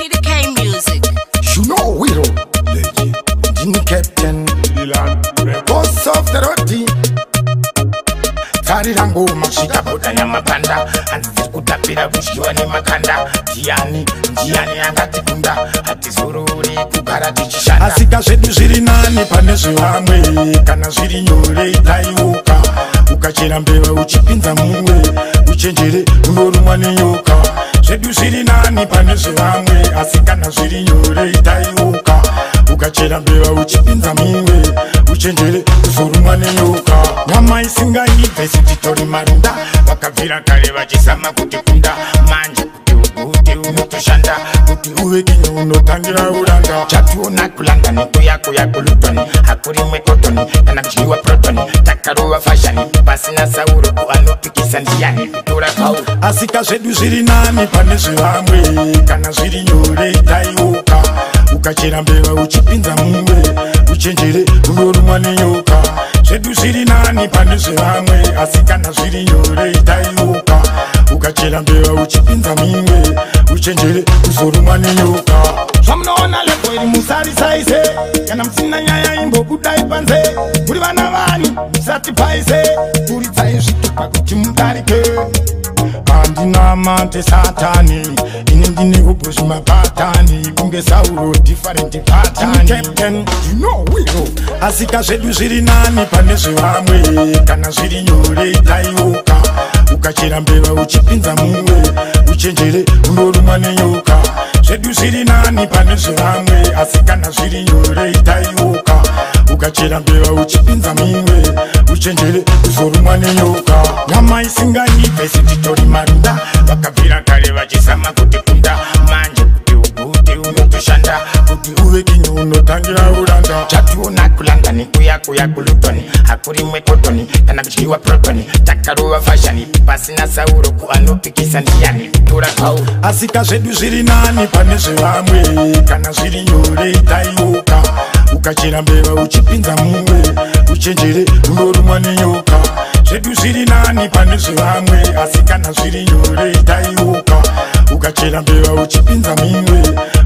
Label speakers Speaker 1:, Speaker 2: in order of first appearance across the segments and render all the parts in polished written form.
Speaker 1: Peter K Music.
Speaker 2: You know we do. Jimmy Captain. Boss of the roti. Tari rango mashika boda nyama panda. Anzi kutapira bushiwa ni makanda. Njiani angati kunda. Hati sururi kukara tichishanda. Asika shedu ziri nani pane ziwamwe. Kana ziri nyore itaiuka. Ukachira mbewa uchipinza muwe. Uchenjere unorumwa ni yoka. Shedu ziri nani pane ziwamwe. Asika na ziri nyore itaiuka. Ukachira mbewa uchipinza muwe. Uchenjere usorumwa ni yoka. Nyama isinga ipe sititori marunda. Wakavira kare vachisama kuti kunda. Manje kuti unotoshanda. Kuti uwe kinyo unotangira uranga. Chatuona kulanga niku yako ya kulutoni. Hakuri mwekotoni, kana kuchiwa protoni. Takaruwa fashani, pasina sauro kuanopikisa njiani. Kutura kau asika zedu ziri nani pane ziwamwe. Kana ziri nyore itaiuka. Ukachira mbewa uchipinza muwe. Uchenjere unorumwa ni yoka. Zedu ziri nani pane ziwamwe. Asika na ziri nyore itaiuka. Ukachira mbewa uchipinza muwe. Uchenjere usorumwa ni yoka. Somnona lepo iri musari saise. Kana msina nyaya imbo kudai panze. Muri vana vani musati paise. Muri tsaizvitupa kuti mudarike. Andina mante satani. Ini ndine upushi mapatani. Kunge sauro different patani. Captain, you know we go. Asika zedu ziri nani pane ziwamwe. Kana ziri nyore itaiuka. Ukachira mbewa uchipinza muwe. Uchenjere unorumwa ni yoka. Zedu ziri nani pane ziwamwe. Asika na ziri nyore itaiuka. Ukachira mbewa uchipinza muwe. Uchenjere usorumwa ni yoka. Nyama isinga ipe sititori marunda. Wakavira kare vachisama kuti kunda. Manje kuti unotoshanda. Kuti uwe kinyo unotangira uranga. Chatuona kulanga niku yako ya kulutoni. Hakuri mwekotoni, kana kuchiwa protoni. Takaruwa fashani, pasina sauro kuanopikisa njiani. Kutura kau asika zedu ziri nani pane ziwamwe. Kana ziri nyore itaiuka. Ukachira mbewa uchipinza muwe. Uchenjere unorumwa ni yoka. Zedu ziri nani pane ziwamwe. Asika na ziri nyore itaiuka. Ukachira mbewa uchipinza muwe.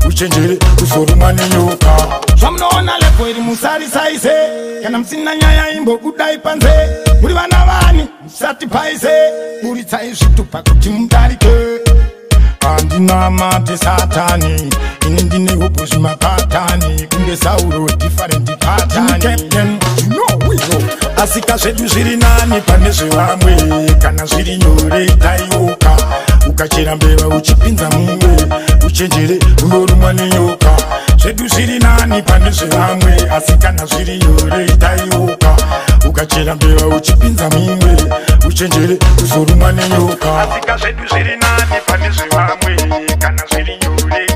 Speaker 2: Uchenjere usorumwa ni yoka. Somnona lepo iri musari saise. Kana msina nyaya imbo kudai panze. Muri vana vani musati paise. Muri tsaizvitupa kuti mudarike. Andina mate satani. Ini ndine upushi mapatani. Kunge sauro different patani. Captain, you know we go. Asika zedu ziri nani pane ziwamwe. Kana ziri nyore itaiuka. Ukachira mbewa uchipinza muwe. Uchenjere unorumwa ni yoka. Zedu ziri nani pane ziwamwe. Asika na ziri nyore itaiuka. Ukachira mbewa uchipinza muwe. Uchenjere usorumwa ni yoka. Asika zedu ziri nani pane ziwamwe. Kana ziri nyore